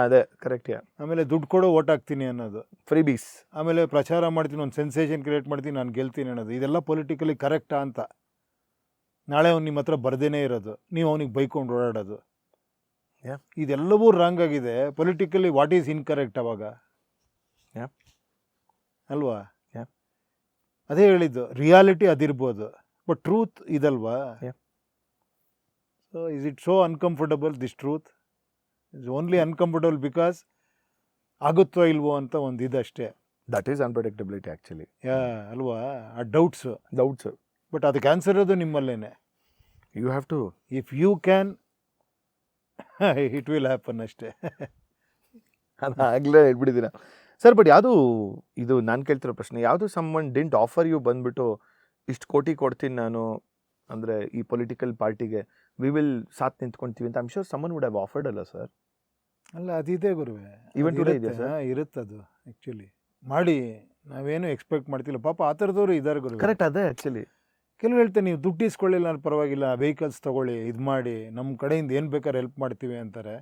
ಅದೇ ಕರೆಕ್ಟ್. ಆಮೇಲೆ ದುಡ್ಡು ಕೊಡೋ ಓಟ್ ಹಾಕ್ತೀನಿ ಅನ್ನೋದು, ಫ್ರೀ ಬೀಸ್. ಆಮೇಲೆ ಪ್ರಚಾರ ಮಾಡ್ತೀನಿ, ಒಂದು ಸೆನ್ಸೇಷನ್ ಕ್ರಿಯೇಟ್ ಮಾಡ್ತೀನಿ, ನಾನು ಗೆಲ್ತೀನಿ ಅನ್ನೋದು, ಇದೆಲ್ಲ ಪೊಲಿಟಿಕಲಿ ಕರೆಕ್ಟಾ ಅಂತ. ನಾಳೆ ಅವ್ನು ನಿಮ್ಮ ಹತ್ರ ಬರ್ದೇನೇ ಇರೋದು, ನೀವು ಅವನಿಗೆ ಬೈಕೊಂಡು ಓಡಾಡೋದು, ಇದೆಲ್ಲವೂ ರಾಂಗ್ ಆಗಿದೆ. ಪೊಲಿಟಿಕಲಿ ವಾಟ್ ಈಸ್ ಇನ್ಕರೆಕ್ಟ್ ಅವಾಗ ಅಲ್ವಾ? ಅದೇ ಹೇಳಿದ್ದು, ರಿಯಾಲಿಟಿ ಅದಿರ್ಬೋದು, ಬಟ್ ಟ್ರೂತ್ ಇದಲ್ವಾ? So is it so uncomfortable this truth? Is only uncomfortable because ಆಗುತ್ತೋ ಇಲ್ವೋ ಅಂತ ಒಂದು ಇದಷ್ಟೇ. That is unpredictability actually. ಅಲ್ವಾ? ಆ ಡೌಟ್ಸು. ಬಟ್ ಅದಕ್ಕೆ ಆನ್ಸರ್ ಅದು ನಿಮ್ಮಲ್ಲೇನೆ. You have to, if you can, it will happen ಅಷ್ಟೇ. ಆಗಲೇ ಹೇಳ್ಬಿಟ್ಟಿದ್ದೀನ ಸರ್. ಬಟ್ ಯಾವುದು ಇದು ನಾನು ಕೇಳ್ತಿರೋ ಪ್ರಶ್ನೆ, ಯಾವುದು ಸಮ್ವನ್ ಡಿಂಟ್ ಆಫರ್ ಯು ಬಂದ್ಬಿಟ್ಟು ಇಷ್ಟು ಕೋಟಿ ಕೊಡ್ತೀನಿ ನಾನು ಅಂದರೆ ಈ ಪೊಲಿಟಿಕಲ್ ಪಾರ್ಟಿಗೆ, ವಿ ವಿಲ್ ಸಾಥ್ ನಿಂತ್ಕೊಳ್ತೀವಿ ಅಂತ. I am sure summon would have offered ಅಲ್ಲ ಸರ್? ಅಲ್ಲ, ಅದಿದೆ ಗುರುವೆ, ಈವನ್ ಟುಡೇ ಇದೆ ಸರ್. ಇರುತ್ತದು ಆ್ಯಕ್ಚುಲಿ. ಮಾಡಿ ನಾವೇನು ಎಕ್ಸ್ಪೆಕ್ಟ್ ಮಾಡ್ತಿಲ್ಲ. ಪಾಪ ಆ ಥರದವರು ಇದ್ದಾರೆ ಗುರು. ಕರೆಕ್ಟ್, ಅದೇ ಆ್ಯಕ್ಚುಲಿ ಕೆಲವು ಹೇಳ್ತಾರೆ ನೀವು ದುಡ್ಡು ಇಸ್ಕೊಳ್ಳಿಲ್ಲ ನಾನು ಪರವಾಗಿಲ್ಲ, ವೆಹಿಕಲ್ಸ್ ತೊಗೊಳ್ಳಿ, ಇದು ಮಾಡಿ, ನಮ್ಮ ಕಡೆಯಿಂದ ಏನು ಬೇಕಾದ್ರೆ ಹೆಲ್ಪ್ ಮಾಡ್ತೀವಿ ಅಂತಾರೆ.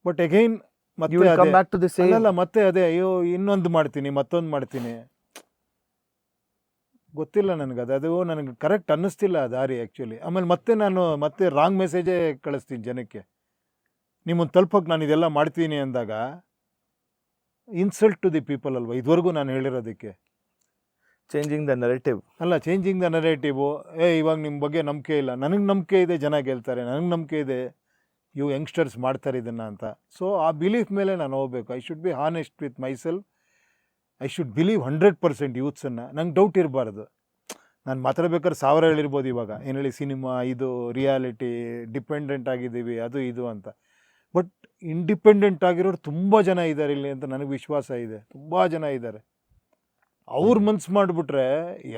ಬಟ್ ಅಗೈನ್ You ಮತ್ತೆ will come ಅದೇ back to the same. ಅಲ್ಲಲ್ಲ, ಮತ್ತೆ ಅದೇ ಅಯ್ಯೋ ಇನ್ನೊಂದು ಮಾಡ್ತೀನಿ, ಮತ್ತೊಂದು ಮಾಡ್ತೀನಿ. ಗೊತ್ತಿಲ್ಲ ನನಗೆ ಅದು ನನಗೆ ಕರೆಕ್ಟ್ ಅನ್ನಿಸ್ತಿಲ್ಲ ಆ ದಾರಿ ಆ್ಯಕ್ಚುಲಿ. ಆಮೇಲೆ ಮತ್ತೆ ರಾಂಗ್ ಮೆಸೇಜೇ ಕಳಿಸ್ತೀನಿ ಜನಕ್ಕೆ. ನಿಮ್ಮನ್ನು ತಲುಪೋಕೆ ನಾನು ಇದೆಲ್ಲ ಮಾಡ್ತೀನಿ ಅಂದಾಗ ಇನ್ಸಲ್ಟ್ ಟು ದಿ ಪೀಪಲ್ ಅಲ್ವಾ ಇದುವರೆಗೂ ನಾನು ಹೇಳಿರೋದಕ್ಕೆ. Changing the narrative. ಅಲ್ಲ, ಚೇಂಜಿಂಗ್ ದ ನರೇಟಿವು. ಇವಾಗ ನಿಮ್ಮ ಬಗ್ಗೆ ನಂಬಿಕೆ ಇಲ್ಲ, ನನಗೆ ನಂಬಿಕೆ ಇದೆ, ಜನ ಗೆಲ್ತಾರೆ, ನನಗೆ ನಂಬಿಕೆ ಇದೆ, ಇವು ಯಂಗ್ಸ್ಟರ್ಸ್ ಮಾಡ್ತಾರೆ ಇದನ್ನು ಅಂತ. ಸೊ ಆ ಬಿಲೀಫ್ ಮೇಲೆ ನಾನು ಹೋಗ್ಬೇಕು. I should be honest with myself. I should believe 100% ಯೂತ್ಸನ್ನು. ನಂಗೆ ಡೌಟ್ ಇರಬಾರ್ದು. ನಾನು ಮಾತಾಡ್ಬೇಕಾದ್ರೆ 1000 ಹೇಳಿರ್ಬೋದು ಇವಾಗ, ಏನು ಹೇಳಿ, ಸಿನಿಮಾ, ಇದು ರಿಯಾಲಿಟಿ, ಡಿಪೆಂಡೆಂಟ್ ಆಗಿದ್ದೀವಿ, ಅದು ಇದು ಅಂತ. ಬಟ್ ಇಂಡಿಪೆಂಡೆಂಟ್ ಆಗಿರೋರು ತುಂಬ ಜನ ಇದ್ದಾರೆ ಇಲ್ಲಿ ಅಂತ ನನಗೆ ವಿಶ್ವಾಸ ಇದೆ. ತುಂಬ ಜನ ಇದ್ದಾರೆ. ಅವ್ರು ಮನ್ಸು ಮಾಡಿಬಿಟ್ರೆ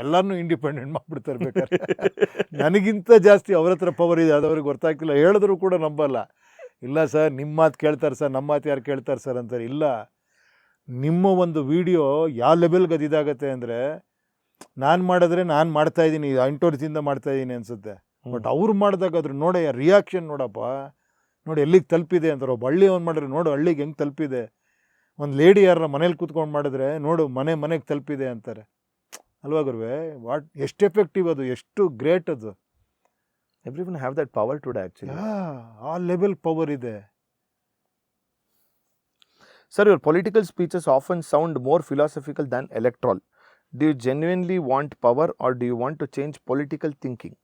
ಎಲ್ಲರನ್ನೂ ಇಂಡಿಪೆಂಡೆಂಟ್ ಮಾಡಿಬಿಡ್ತಾರೆ ಬೇಕಾದ್ರೆ. ನನಗಿಂತ ಜಾಸ್ತಿ ಅವ್ರ ಹತ್ರ ಪವರ್ ಇದೆ, ಅದು ಅವ್ರಿಗೆ ಗೊತ್ತಾಗ್ತಿಲ್ಲ. ಹೇಳಿದ್ರು ಕೂಡ ನಂಬಲ್ಲ. ಇಲ್ಲ ಸರ್, ನಿಮ್ಮ ಮಾತು ಕೇಳ್ತಾರೆ ಸರ್, ನಮ್ಮ ಮಾತು ಯಾರು ಕೇಳ್ತಾರೆ ಸರ್ ಅಂತಾರೆ. ಇಲ್ಲ, ನಿಮ್ಮ ಒಂದು ವಿಡಿಯೋ ಯಾವ ಲೆವೆಲ್ಗೆ ಅದು ಇದಾಗತ್ತೆ ಅಂದರೆ, ನಾನು ಮಾಡಿದ್ರೆ ನಾನು ಮಾಡ್ತಾಯಿದ್ದೀನಿ, 8 ವರ್ಷದಿಂದ ಮಾಡ್ತಾಯಿದ್ದೀನಿ ಅನಿಸುತ್ತೆ. ಬಟ್ ಅವ್ರು ಮಾಡಿದಾಗ ಅದ್ರ ನೋಡಿ ರಿಯಾಕ್ಷನ್ ನೋಡಪ್ಪ, ನೋಡಿ ಎಲ್ಲಿಗೆ ತಲುಪಿದೆ ಅಂತಾರೆ. ಒಬ್ಬ ಹಳ್ಳಿ ಅವ್ನು ಮಾಡಿದ್ರೆ ನೋಡು ಹಳ್ಳಿಗೆ ಹೆಂಗೆ ತಲುಪಿದೆ. ಒಂದು ಲೇಡಿ ಯಾರ ಮನೇಲಿ ಕೂತ್ಕೊಂಡು ಮಾಡಿದ್ರೆ ನೋಡು ಮನೆಗೆ ತಲುಪಿದೆ ಅಂತಾರೆ ಅಲ್ವಾ ಗುರುವೆ. ಎಷ್ಟು ಎಫೆಕ್ಟಿವ್ ಅದು, ಎಷ್ಟು ಗ್ರೇಟ್ ಅದು. Everyone have that power today actually. ಆ ಲೆವೆಲ್ ಪವರ್ ಇದೆ. Sir, your political speeches often sound more philosophical than electoral. Do you genuinely want power or do you want to change political thinking?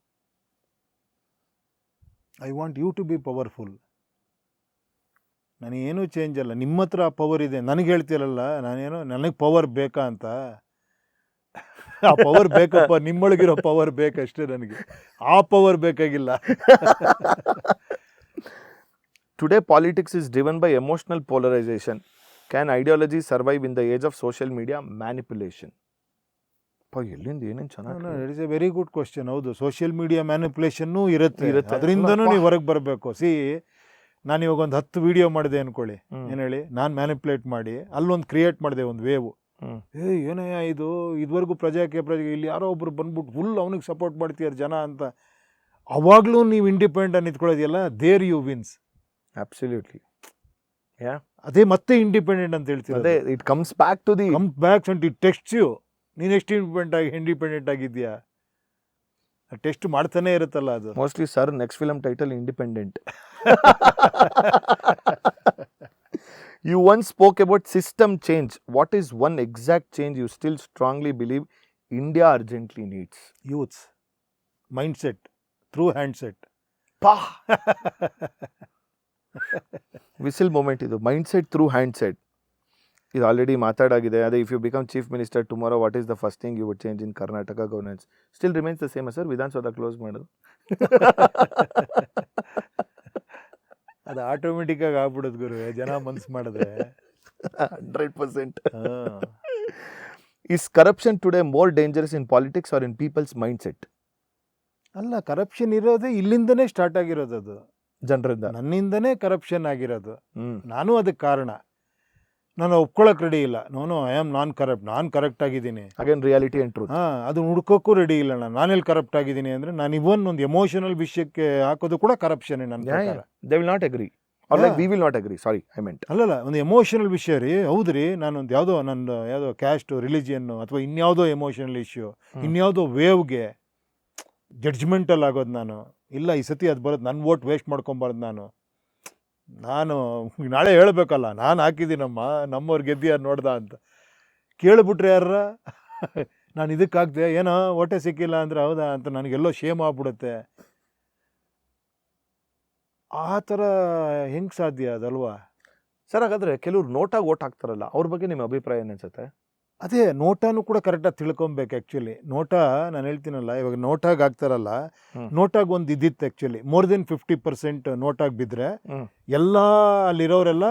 I want you to be powerful. ನನಗೇನು ಚೇಂಜ್ ಅಲ್ಲ. ನಿಮ್ಮ ಹತ್ರ ಆ ಪವರ್ ಇದೆ, ನನಗೆ ಹೇಳ್ತೀರಲ್ಲ, ನನಗೆ ಪವರ್ ಬೇಕಾ ಅಂತ. ಆ ಪವರ್ ಬೇಕಪ್ಪ, ನಿಮ್ಮೊಳಗಿರೋ ಪವರ್ ಬೇಕಷ್ಟೇ ನನಗೆ. ಆ ಪವರ್ ಬೇಕಾಗಿಲ್ಲ. Today, politics is driven by emotional polarization. Can ideology survive in the age of social media manipulation? ಎಲ್ಲಿಂದ ಏನೇನು ಚೆನ್ನಾಗಿ. It's A very good question. ಹೌದು, ಸೋಷಿಯಲ್ ಮೀಡಿಯಾ ಮ್ಯಾನಿಪುಲೇಷನ್ನು ಇರುತ್ತೆ. ಅದರಿಂದನೂ ನೀವು ಹೊರಗೆ ಬರಬೇಕು. ನಾನು ಇವಾಗ ಒಂದು 10 ವಿಡಿಯೋ ಮಾಡಿದೆ ಅಂದ್ಕೊಳ್ಳಿ, ಏನು ಹೇಳಿ, ನಾನು ಮ್ಯಾನಿಪುಲೇಟ್ ಮಾಡಿ ಅಲ್ಲೊಂದು ಕ್ರಿಯೇಟ್ ಮಾಡಿದೆ, ಒಂದು ವೇವು. ಏನಯ್ಯ ಇದು, ಇದುವರೆಗೂ ಪ್ರಜಾಕ್ಕೆ ಇಲ್ಲಿ ಯಾರೋ ಒಬ್ರು ಬಂದ್ಬಿಟ್ಟು ಫುಲ್ ಅವನಿಗೆ ಸಪೋರ್ಟ್ ಮಾಡ್ತೀಯಾರ ಜನ ಅಂತ. ಅವಾಗಲೂ ನೀವು ಇಂಡಿಪೆಂಡೆಂಟ್ ನಿಂತ್ಕೊಳ್ಳೋದಿಲ್ಲ, there you wins. Absolutely. Yeah. ಅದೇ ಮತ್ತೆ ಇಂಡಿಪೆಂಡೆಂಟ್ ಅಂತ ಹೇಳ್ತೀರ. ಅದೇ it comes back to the and it texts you. ನೀನು ಎಷ್ಟು ಇಂಡಿಪೆಂಡೆಂಟ್ ಆಗಿದ್ಯಾ, ಟೆಸ್ಟ್ ಮಾಡ್ತಾನೆ ಇರುತ್ತಲ್ಲ ಅದು. Mostly sir next film title independent. You once spoke about system change. What is one exact change you still strongly believe India urgently needs? Youths mindset through handset. Pa. Whistle moment ಇದು, ಮೈಂಡ್ಸೆಟ್ ಥ್ರೂ ಹ್ಯಾಂಡ್ಸೆಟ್. ಇದು ಆಲ್ರೆಡಿ ಮಾತಾಡಾಗಿದೆ. ಅದೇ if you become chief minister tomorrow, what is the first thing you would change in Karnataka governance? Still remains the same sir, Vidhana Soudha close ಮಾಡೋದು. ಅದು ಆಟೋಮೆಟಿಕ್ಕಾಗಿ ಆಗ್ಬಿಡೋದು ಗುರು, ಜನ ಮನ್ಸು ಮಾಡಿದ್ರೆ. 100%. Is corruption today more dangerous in politics or in people's mindset? ಅಲ್ಲ, ಕರಪ್ಷನ್ ಇರೋದೇ ಇಲ್ಲಿಂದನೇ ಸ್ಟಾರ್ಟ್ ಆಗಿರೋದು. ಅದು ಜನರಿಂದ, ನನ್ನಿಂದನೇ ಕರಪ್ಷನ್ ಆಗಿರೋದು. ನಾನು ಅದಕ್ಕೆ ಕಾರಣ. ನಾನು ಒಪ್ಕೊಳ್ಳೋಕೆ ರೆಡಿ ಇಲ್ಲ. ಐ ಆಮ್ ನಾನ್ ಕರೆಕ್ಟ್ ಆಗಿದ್ದೀನಿ. Again reality and truth. ಅದು ಹುಡ್ಕೋಕ್ಕೂ ರೆಡಿ ಇಲ್ಲ. ನಾನೆಲ್ಲಿ ಕರಪ್ಟ್ ಆಗಿದ್ದೀನಿ ಅಂದರೆ, ನಾನು ಇವನ್ ಒಂದು ಎಮೋಷನಲ್ ವಿಷಯಕ್ಕೆ ಹಾಕೋದು ಕೂಡ ಕರಪ್ಷನ್ ನನ್ನ ಪ್ರಕಾರ. They will not agree are like we will not agree. Sorry, I made. ಅಲ್ಲಲ್ಲ, ಒಂದು ಎಮೋಷನಲ್ ವಿಷಯ ರೀ. ಹೌದು ರೀ, ನಾನೊಂದು ಯಾವುದೋ ಕ್ಯಾಸ್ಟು, ರಿಲಿಜಿಯನ್ನು, ಅಥವಾ ಇನ್ಯಾವುದೋ ಎಮೋಷನಲ್ ಇಶ್ಯೂ, ಇನ್ಯಾವುದೋ ವೇವ್ಗೆ ಜಡ್ಜ್ಮೆಂಟಲ್ಲಿ ಆಗೋದು ನಾನು. ಇಲ್ಲ, ಈ ಸತಿ ಅದು ಬರೋದು, ನನ್ನ ವೋಟ್ ವೇಸ್ಟ್ ಮಾಡ್ಕೊಬಾರ್ದು. ನಾನು ನಾಳೆ ಹೇಳಬೇಕಲ್ಲ, ನಾನು ಹಾಕಿದ್ದೀನಮ್ಮ, ನಮ್ಮವ್ರು ಗೆದ್ದಿಯಾರು ನೋಡ್ದ ಅಂತ ಕೇಳಿಬಿಟ್ರೆ ಯಾರ ನಾನು ಇದಕ್ಕಾಗ್ದೆ, ಏನೋ ಓಟೆ ಸಿಕ್ಕಿಲ್ಲ ಅಂದರೆ ಹೌದಾ ಅಂತ ನನಗೆಲ್ಲೋ ಶೇಮ್ ಆಗ್ಬಿಡುತ್ತೆ. ಆ ಥರ ಹೆಂಗೆ ಸಾಧ್ಯ ಅದಲ್ವಾ ಸರ್? ಹಾಗಾದರೆ ಕೆಲವ್ರು ನೋಟಾಗಿ ಓಟ್ ಹಾಕ್ತಾರಲ್ಲ, ಅವ್ರ ಬಗ್ಗೆ ನಿಮ್ಮ ಅಭಿಪ್ರಾಯ ಏನು ಅನ್ಸುತ್ತೆ? ಅದೇ ನೋಟಾನು ಕೂಡ ಕರೆಕ್ಟಾಗಿ ತಿಳ್ಕೊಬೇಕು. ಆ್ಯಕ್ಚುಲಿ ನೋಟಾ, ನಾನು ಹೇಳ್ತೀನಲ್ಲ, ಇವಾಗ ನೋಟಾಗಿ ಹಾಕ್ತಾರಲ್ಲ, ನೋಟಾಗಿ ಒಂದು ಇದ್ದಿತ್ತು ಆ್ಯಕ್ಚುಲಿ. ಮೋರ್ ದೆನ್ 50% ನೋಟಾಗಿ ಬಿದ್ದರೆ ಎಲ್ಲ ಅಲ್ಲಿರೋರೆಲ್ಲ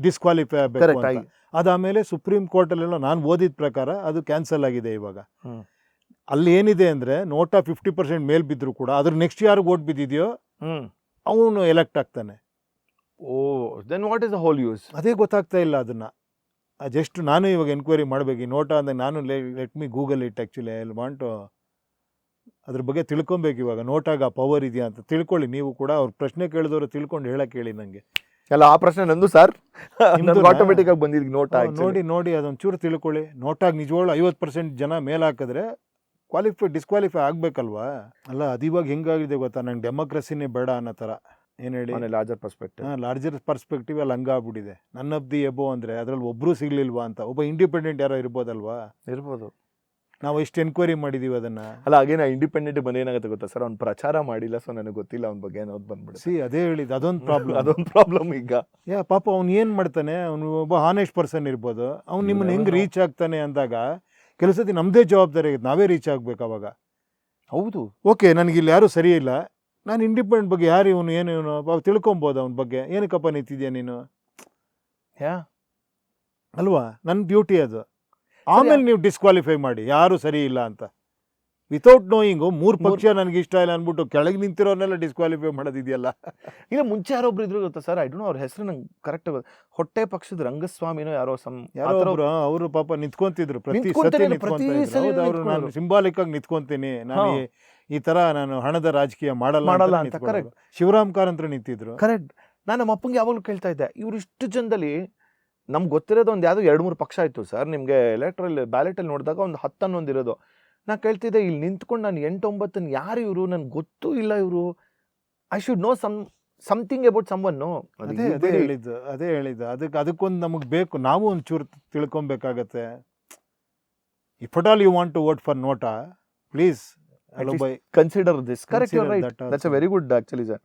ಡಿಸ್ಕ್ವಾಲಿಫೈ ಆಗಬೇಕು. ಅದಾದಮೇಲೆ ಸುಪ್ರೀಂ ಕೋರ್ಟಲ್ಲೆಲ್ಲ ನಾನು ಓದಿದ ಪ್ರಕಾರ ಅದು ಕ್ಯಾನ್ಸಲ್ ಆಗಿದೆ ಇವಾಗ. ಅಲ್ಲಿ ಏನಿದೆ ಅಂದರೆ, ನೋಟಾ 50% ಮೇಲೆ ಬಿದ್ದರೂ ಕೂಡ ಅದ್ರ ನೆಕ್ಸ್ಟ್ ಯಾರಿಗೆ ಓಟ್ ಬಿದ್ದಿದೆಯೋ ಅವನು ಎಲೆಕ್ಟ್ ಆಗ್ತಾನೆ. Oh, then what is the whole use? ಅದೇ ಗೊತ್ತಾಗ್ತಾ ಇಲ್ಲ ಅದನ್ನು. ಜಸ್ಟ್ ನಾನು ಇವಾಗ ಎನ್ಕ್ವೈರಿ ಮಾಡಬೇಕು ಈ ನೋಟಾ ಅಂದರೆ. ನಾನು let me Google it actually. I want to ಅದ್ರ ಬಗ್ಗೆ ತಿಳ್ಕೊಬೇಕು ಇವಾಗ. ನೋಟಾಗ ಪವರ್ ಇದೆಯಾ ಅಂತ ತಿಳ್ಕೊಳ್ಳಿ ನೀವು ಕೂಡ. ಅವ್ರ ಪ್ರಶ್ನೆ ಕೇಳಿದವರು ತಿಳ್ಕೊಂಡು ಹೇಳಕ್ಕೆ ಹೇಳಿ ನನಗೆ. ಅಲ್ಲ ಆ ಪ್ರಶ್ನೆ ನಂದು ಸರ್, ನಿಮ್ದುನಾ? ಆಟೋಮೆಟಿಕ್ ಆಗಿ ಬಂದಿದ್ದು ನೋಟ. ನೋಡಿ ಅದೊಂಚೂರು ತಿಳ್ಕೊಳ್ಳಿ. ನೋಟಾಗಿ ನಿಜವಾಗ್ಲೂ 50% ಜನ ಮೇಲೆ ಹಾಕಿದ್ರೆ ಡಿಸ್ಕ್ವಾಲಿಫೈ ಆಗ್ಬೇಕಲ್ವಾ. ಅಲ್ಲ ಅದು ಇವಾಗ ಹೆಂಗಾಗಿದೆ ಗೊತ್ತಾ, ನಂಗೆ ಡೆಮೋಕ್ರಸಿನೇ ಬೇಡ ಅನ್ನೋ ಥರ. ಏನು ಹೇಳಿ, ಲಾರ್ಜರ್ ಪರ್ಸ್ಪೆಕ್ಟಿವ್. ಲಾರ್ಜರ್ ಪರ್ಸ್ಪೆಕ್ಟಿವ್ ಅಲ್ಲಿ ಹಂಗಾಗ್ಬಿಟ್ಟಿದೆ. ನನ್ ಆಫ್ ದಿ ಎಬೋ ಅಂದರೆ ಅದ್ರಲ್ಲಿ ಒಬ್ಬರು ಸಿಗ್ಲಿಲ್ವಾ ಅಂತ. ಒಬ್ಬ ಇಂಡಿಪೆಂಡೆಂಟ್ ಯಾರೋ ಇರ್ಬೋದಲ್ವಾ. ಇರ್ಬೋದು. ನಾವು ಎಷ್ಟು ಎನ್ಕ್ವೈರಿ ಮಾಡಿದೀವಿ ಅದನ್ನ. ಅಲ್ಲ ಹಾಗೇನ ಇಂಡಿಪೆಂಡೆಂಟ್ ಬಂದು ಏನಾಗುತ್ತೆ ಗೊತ್ತಾ ಸರ್, ಅವ್ನು ಪ್ರಚಾರ ಮಾಡಿಲ್ಲ, ಸೊ ನನಗೆ ಗೊತ್ತಿಲ್ಲ ಅವ್ನ ಬಗ್ಗೆ ಅನ್ನೋದು ಬಂದ್ಬಿಡುತ್ತೆ. ಅದೇ ಹೇಳಿದ್ದು, ಅದೊಂದು ಪ್ರಾಬ್ಲಮ್. ಅದೊಂದು ಪ್ರಾಬ್ಲಮ್ ಈಗ. ಪಾಪ ಅವ್ನು ಏನು ಮಾಡ್ತಾನೆ, ಅವನು ಒಬ್ಬ ಹಾನೆಸ್ಟ್ ಪರ್ಸನ್ ಇರ್ಬೋದು, ಅವ್ನು ನಿಮ್ಮನ್ನ ಹೆಂಗೆ ರೀಚ್ ಆಗ್ತಾನೆ ಅಂದಾಗ ಕೆಲವು ಸತಿ ನಮ್ಮದೇ ಜವಾಬ್ದಾರಿ ಆಗುತ್ತೆ, ನಾವೇ ರೀಚ್ ಆಗ್ಬೇಕು ಅವಾಗ. ಹೌದು. ಓಕೆ, ನನಗಿಲ್ಲಿ ಯಾರೂ ಸರಿ ಇಲ್ಲ, ನಾನು ಇಂಡಿಪೆಂಡೆಂಟ್ ಬಗ್ಗೆ ಯಾರು ಇವನು, ಏನು ಇವನು ತಿಳ್ಕೊಬೋದು ಅವನ ಬಗ್ಗೆ. ಏನಕ್ಕಪ್ಪ ನಿಂತಿದ್ಯಾ ನೀನು ಅಲ್ವಾ, ನನ್ನ ಡ್ಯೂಟಿ ಅದು. ಆಮೇಲೆ ನೀವು ಡಿಸ್ಕ್ವಾಲಿಫೈ ಮಾಡಿ ಯಾರು ಸರಿ ಇಲ್ಲ ಅಂತ. ವಿತೌಟ್ ನೋಯಿಂಗು 3 ಪಕ್ಷ ನನಗೆ ಇಷ್ಟ ಇಲ್ಲ ಅಂದ್ಬಿಟ್ಟು ಕೆಳಗೆ ನಿಂತಿರೋನೆಲ್ಲ ಡಿಸ್ಕ್ವಾಲಿಫೈ ಮಾಡೋದಿದೆಯಲ್ಲ. ಇಲ್ಲ ಮುಂಚೆ ಯಾರೊಬ್ರು ಇದ್ರು ಗೊತ್ತಾ ಸರ್, ಐ ಡೋಂಟ್ ನೋ ಅವ್ರ ಹೆಸರು ನಂಗೆ ಕರೆಕ್ಟ್ ಹೊಟ್ಟೆ ಪಕ್ಷದ ರಂಗಸ್ವಾಮಿನೋ ಯಾರೋ ಅವರು ಪಾಪ ನಿಂತ್ಕೊಂತಿದ್ರು, ಪ್ರತಿ ನಿಂತ್ಕೊಂತಾರೆ, ಸತಿ ಪ್ರತಿ ನಿಂತ್ಕೊಂತ ಸಲ ಇದ್ರು. ಅವ್ರು ನಾನು ಸಿಂಬಾಲಿಕ್ ಆಗಿ ನಿಂತ್ಕೊಂತೀನಿ, ನಾನು ಈ ತರ ನಾನು ಹಣದ ರಾಜಕೀಯ ಮಾಡಲ್ಲ ಅಂತ. ಕರೆಕ್ಟ್. ಶಿವರಾಮ್ ಕಾರಂತರು ನಿಂತಿದ್ರು. ಕರೆಕ್ಟ್. ನಾನು ನಮ್ಮ ಅಪ್ಪಂಗೆ ಯಾವಾಗಲೂ ಕೇಳ್ತಾ ಇದ್ದೆ, ಇವ್ರು ಇಷ್ಟು ಜನದಲ್ಲಿ ನಮ್ಗೆ ಗೊತ್ತಿರೋದು ಒಂದು ಯಾವುದೋ 2-3 ಪಕ್ಷ ಆಯಿತು ಸರ್. ನಿಮಗೆ ಎಲೆಕ್ಟ್ರಲ್ ಬ್ಯಾಲೆಟಲ್ಲಿ ನೋಡಿದಾಗ ಒಂದು 10-11 ಇರೋದು. ನಾ ಕೇಳ್ತಿದ್ದೆ, ಇಲ್ಲಿ ನಿಂತ್ಕೊಂಡು ನಾನು 8-9 ಯಾರು ಇವರು, ನನ್ಗೆ ಗೊತ್ತೂ ಇಲ್ಲ ಇವರು. I should know something about someone. ಅದೇ ಹೇಳಿದ್ದು ಅದಕ್ಕೊಂದು ನಮಗೆ ಬೇಕು, ನಾವು ಒಂಚೂರು ತಿಳ್ಕೊಬೇಕಾಗತ್ತೆ. If at all you want to vote for NOTA, please consider this. Correct, you are right. That's a very good actually sir.